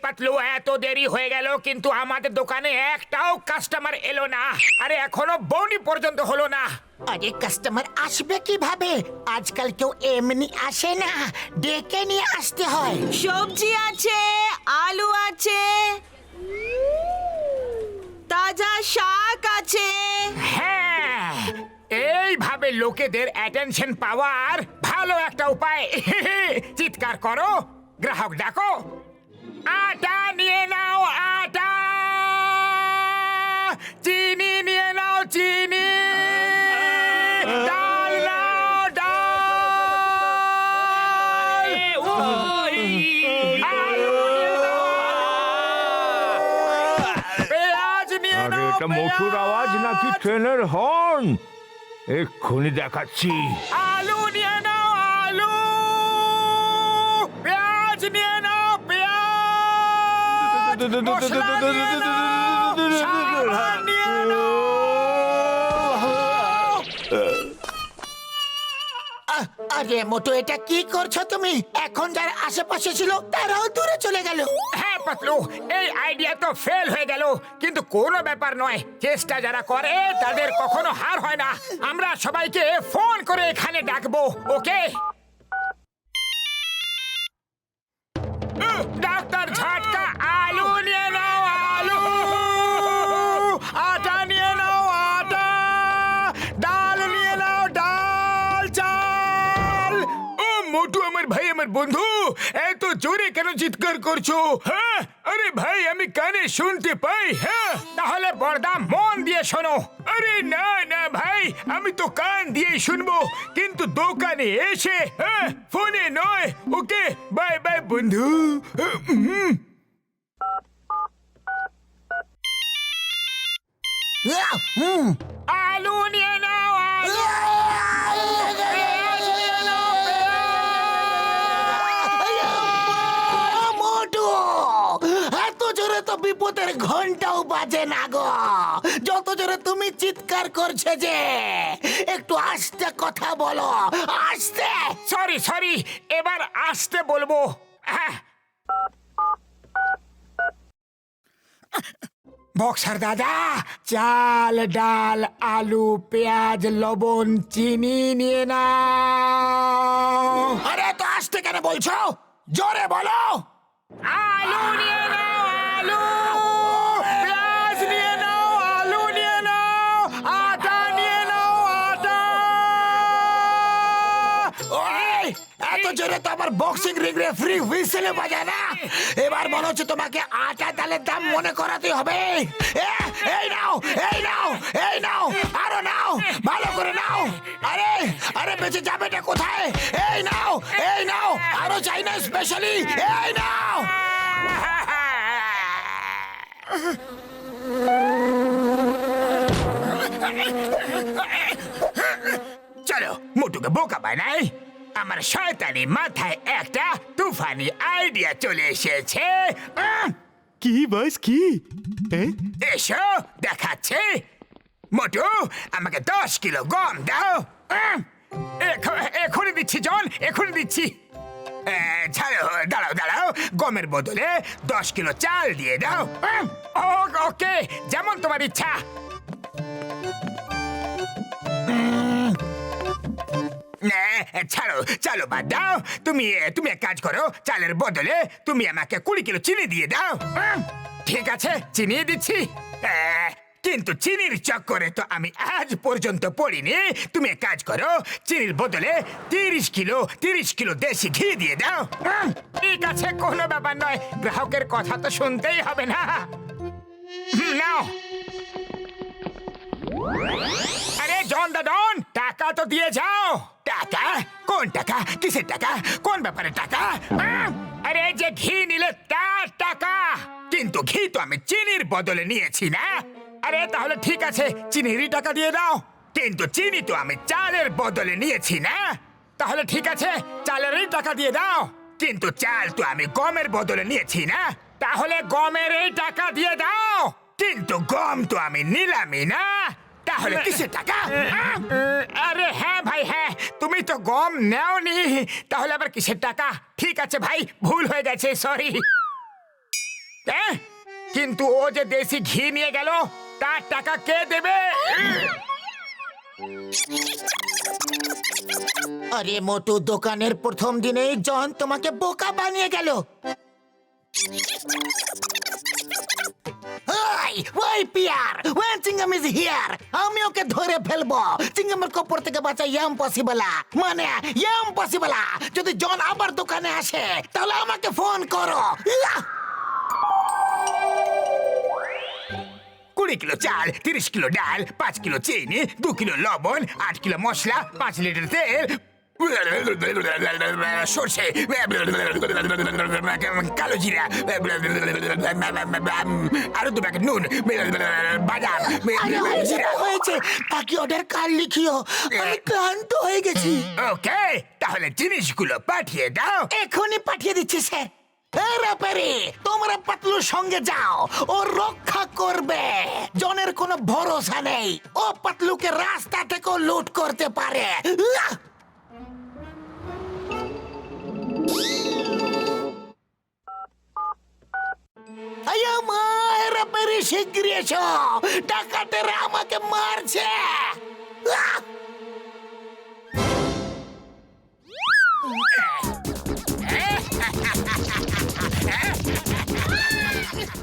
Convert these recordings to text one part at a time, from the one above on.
পাতলু, এত দেরি হয়ে গেল কিন্তু আমাদের দোকানে একটাও কাস্টমার এলো না। আরে এখনো বউনি পর্যন্ত হলো না। আরে কাস্টমার আসবে কিভাবে? আজকাল কেউ এমনি আসে না, ডেকে নিয়ে আসতে হয়। সবজি আছে, আলু আছে, তাজা শাক আছে। হ্যাঁ, এইভাবে লোকেদের অ্যাটেনশন পাওয়ার ভালো একটা উপায়। চিৎকার করো, গ্রাহক ডাকো, আটা নিয়ে নাও আটা, চিনি নিয়ে নাও চিনি, ডাল নাও ডাল, আলু নিয়ে নাও, পেঁয়াজ নিয়ে আরে নাও, এটা মোটর আওয়াজ নাকি ট্রেনের হর্ন? এক্ষুনি দেখাচ্ছি। আলু নিয়ে নাও আলু, পেঁয়াজ নিয়ে নাও পেঁয়াজ, মশলা নিয়ে নাও, সাবান নিয়ে নাও। আরে মোটু, এটা কি করছো তুমি? এখন যারা আশেপাশে ছিল তারাও দূরে চলে গেল। হ্যাঁ পাতলু, এই আইডিয়া তো ফেল হয়ে গেল, কিন্তু কোনো ব্যাপার নয়, চেষ্টা যারা করে তাদের কখনো হার হয় না। আমরা সবাইকে ফোন করে এখানে ডাকবো, ওকে? ডাক্তার ঝটকা, আলু নিয়ে নাও আলু, আটা নিয়ে নাও আটা, ডাল নিয়ে নাও ডাল, চাল। ও মোটু আমার ভাই, আমার বন্ধু, এত জোরে কেন চিৎকার করছো? হ্যাঁ, আরে ভাই আমি কানে শুনতে পাই। হ্যাঁ, তাহলে বড়দা মন দিয়ে শোনো। আরে না না ভাই, আমি তো কান দিয়ে শুনবো, কিন্তু দোকানে এসে, হ্যাঁ ফোনে নয়। ওকে, বাই বাই বন্ধু। আলু নিয়ে নাও আলু, পেঁয়াজ নিয়ে নাও পেঁয়াজ। মোটু, এত জোরে তো বিপদের ঘন্টাও বাজে না গো। যত জোরে তুমি চিৎকার করছে যে, একটু আস্তে কথা বলো, আস্তে। সরি সরি, এবার আসতে বলবো। হ্যাঁ। বক্সার দাদা, চাল ডাল আলু পেঁয়াজ লবণ চিনি নিয়ে নাও। আরে তো আস্তে কেন বলছো? জোরে বলো। আলু নিয়ে নাও আলু, পেঁয়াজ নিয়ে নাও আলু নিয়ে নাও, আটা নিয়ে নাও আটা। ওই, এত জোরে তো আমার বক্সিং রিং রেফারি হুইসেলে বাজায় না। এবার মনে হচ্ছে তোমাকে আটা ডালের দাম মনে করাতে হবে। এই নাও এই নাও এই নাও, আরো নাও, ভালো করে নাও। আরে আরে বেঁচে যাবেটা কোথায়? এই নাও আরো চাই না স্পেশালি, এই নাও। চলো মোটুকে বোকা বানাই। আমার শয়তানি মাথায় একটা তুফানি আইডিয়া চলে এসেছে। কি বস কি? এসো দেখাচ্ছে। মোটু, আমাকে 10 কিলো গম দাও। এখনই দিচ্ছি জন, এখনই দিচ্ছি। ছাড়ো, দাঁড়াও দাঁড়াও, গমের বদলে 10 কিলো চাল দিয়ে দাও। ওকে, যেমন তোমার ইচ্ছা। ছাড়ো, চালো বাদ দাও। তুমি এক কাজ করো, চালের বদলে তুমি আমাকে 20 কিলো চিনি দিয়ে দাও। ঠিক আছে, চিনি দিচ্ছি। কিন্তু চিনির চক্করে তো আমি আজ পর্যন্ত পড়িনি। তুমি এক কাজ করো, চিনির বদলে 30 কিলো দেশি ঘি দিয়ে দাও। ঠিক আছে, কোনো ব্যাপার নয়, গ্রাহকের কথা তো শুনতেই হবে না। নাও। আরে জন দাদন, টাকা তো দিয়ে যাও। টাকা? কোন টাকা? কিসের টাকা? কোন ব্যাপারে টাকা? আরে যে ঘি নিলে তার টাকা। কিন্তু ঘি তো আমি চিনির বদলে নিয়েছি না। আরে তাহলে ঠিক আছে, চিনিরই টাকা দিয়ে দাও। কিন্তু চিনি তো আমি চালের বদলে নিয়েছি না। তাহলে ঠিক আছে, চালেরই টাকা দিয়ে দাও। কিন্তু চাল তো আমি গমের বদলে নিয়েছি না। তাহলে গমেরই টাকা দিয়ে দাও। কিন্তু গম তো আমি নিলামই না। তাহলে কিসের টাকা? আরে হ্যাঁ ভাই হ্যাঁ, তুমি তো গম নেওনি, তাহলে আবার কিসের টাকা? ঠিক আছে ভাই, ভুল হয়ে গেছে, সরি। কিন্তু ও যে দেশি ঘি নিয়ে গেল তার টাকা কে দেবে? আরে মোটু, দোকানের প্রথম দিনেই জন তোমাকে বোকা বানিয়ে গেল। ওই পিয়ার, when চিংগাম is here, আমি ওকে ধরে ফেলবো। চিংগামের কপর থেকে বাঁচা ইম্পসিবল, মানে ইম্পসিবল। যদি জন আবার দোকানে আসে তাহলে আমাকে ফোন করো। 20 কিলো চাল, 30 কিলো ডাল, 5 কিলো চিনি, 2 কিলো লবণ, 8 কিলো মশলা, 5 লিটার তেল, সর্ষে, কালো জিরা, আরো 2 প্যাকেট নুন, বাদাম, জিরা। হয়েছে, বাকি অর্ডার কাল লিখিও। আমি ক্লান্ত হয়ে গেছি। ওকে, তাহলে জিনিসগুলো পাঠিয়ে দাও। এখনই পাঠিয়ে দিচ্ছি স্যার। তোমরা পাতলুর সঙ্গে যাও, ও রক্ষা করবে। জনের কোনো ভরসা নেই, ও পাতলুকে রাস্তা থেকেও লুট করতে পারে। শিগগিরি এসো, ডাকাতেরা আমাকে মারছে।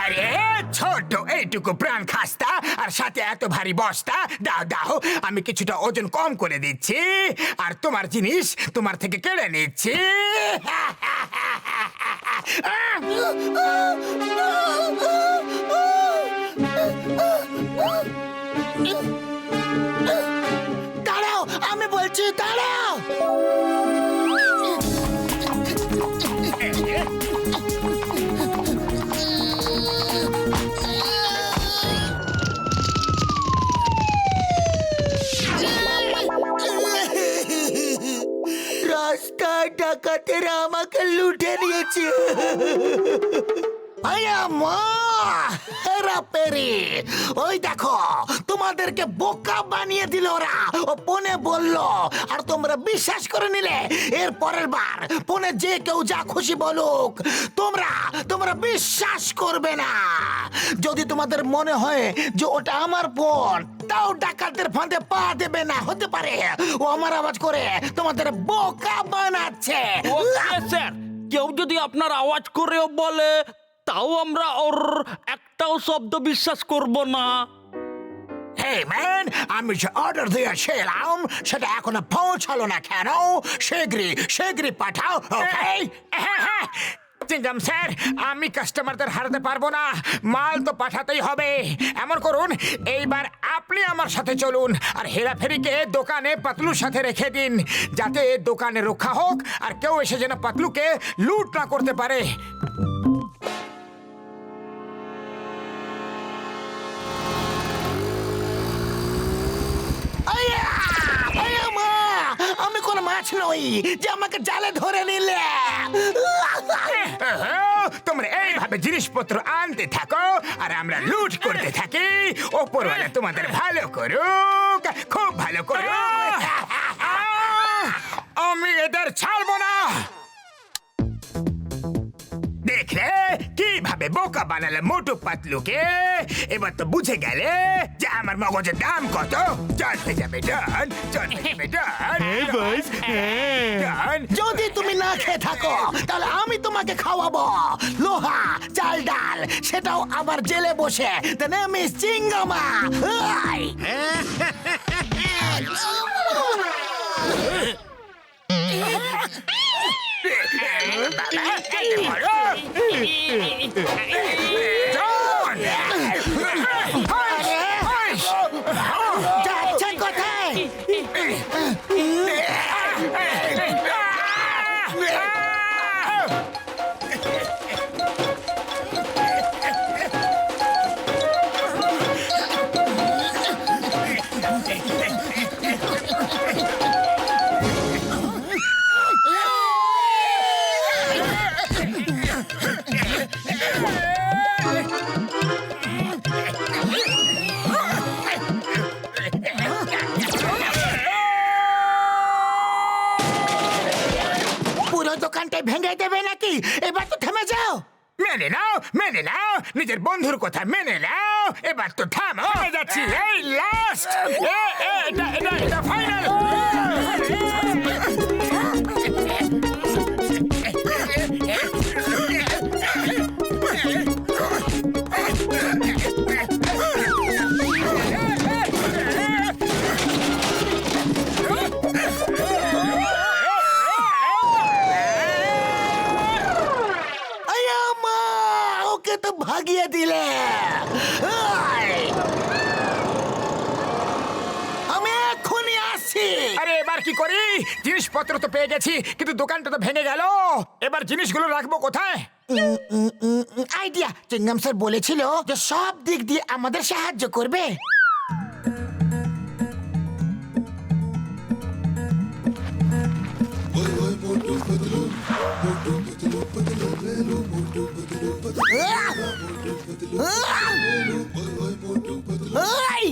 আরে ছোট এইটুকু প্রাণ খাস্তা আর সাথে এত ভারী বস্তা, দাও দাও, আমি কিছুটা ওজন কম করে দিচ্ছি আর তোমার জিনিস তোমার থেকে কেড়ে নিচ্ছি। দাঁড়াও, আমি বলছি দাঁড়াও। রাস্তায় ডাকাতেরা আমাকে লুটে নিয়েছে। ওই দেখো, তোমাদেরকে বোকা বানিয়ে দিল ওরা। ও ফোনে বললো আর তোমরা বিশ্বাস করে নিলে। এর পরের বার ফোনে যে কেউ যা খুশি বলুক, তোমরা বিশ্বাস করবে না। যদি তোমাদের মনে হয় যে ওটা আমার বোন, তাও ডাকাতের ফাঁদে পা দেবে না। হতে পারে ও আমার আওয়াজ করে তোমাদের বোকা বানাচ্ছে। স্যার, কেউ যদি আপনার আওয়াজ করেও বলে তাও আমরা ওর একটাও শব্দ বিশ্বাস করব না। Hey man, আমি যে অর্ডার দিয়েছিলাম সেটা এখনো পৌঁছালো না কেন? শীঘ্রই পাঠাও, ওকে? চিংগাম স্যার, আমি কাস্টমারদের হারাতে পারবো না, মাল তো পাঠাতেই হবে। এমন করুন, এইবার আপনি আমার সাথে চলুন আর হেরাফেরিকে দোকানে পাতলুর সাথে রেখে দিন, যাতে দোকানে রক্ষা হোক আর কেউ এসে যেন পাতলুকে লুট না করতে পারে। আমি কোন মাছ নই যে আমাকে জালে ধরে নিলে। তোমরা এইভাবে জিনিসপত্র আনতে থাকো আর আমরা লুট করতে থাকি। ওপরওয়ালা তোমাদের ভালো করুক, খুব ভালো করুক। আমি এদের ছাড়বো না। দেখলে কিভাবে বোকা বানালে মোটু পাতলুকে? এবার তো বুঝে গেলে যে আমার মগজের দাম কত। চল হয়ে যাবে ডান, চল হয়ে যাবে ডান। যদি তুমি না খেয়ে থাকো তাহলে আমি তোমাকে খাওয়াবো। লোহা, চাল, ডাল, সেটাও আবার জেলে বসে। The name is চিংগামা। যাচ্ছেন কোথায়? পুরো দোকানটাই ভেঙে দেবে নাকি? এবার তো থেমে যাও। মেনে নাও নিজের বন্ধুর কথা মেনে নাও এবার তো থামো আমি যাচ্ছি এই লাস্ট এটা ফাইনাল আয়া মা ওকে তো ভাগিয়ে দিলে আয়! আমি এক্ষুনি আসছি আরে এবার কি করি জিনিসপত্র তো পেয়ে গেছি কিন্তু দোকানটা তো ভেঙে গেল এবার জিনিসগুলো রাখবো কোথায় আইডিয়া চিংগাম স্যার বলেছিল যে সব দিক দিয়ে আমাদের সাহায্য করবে এই!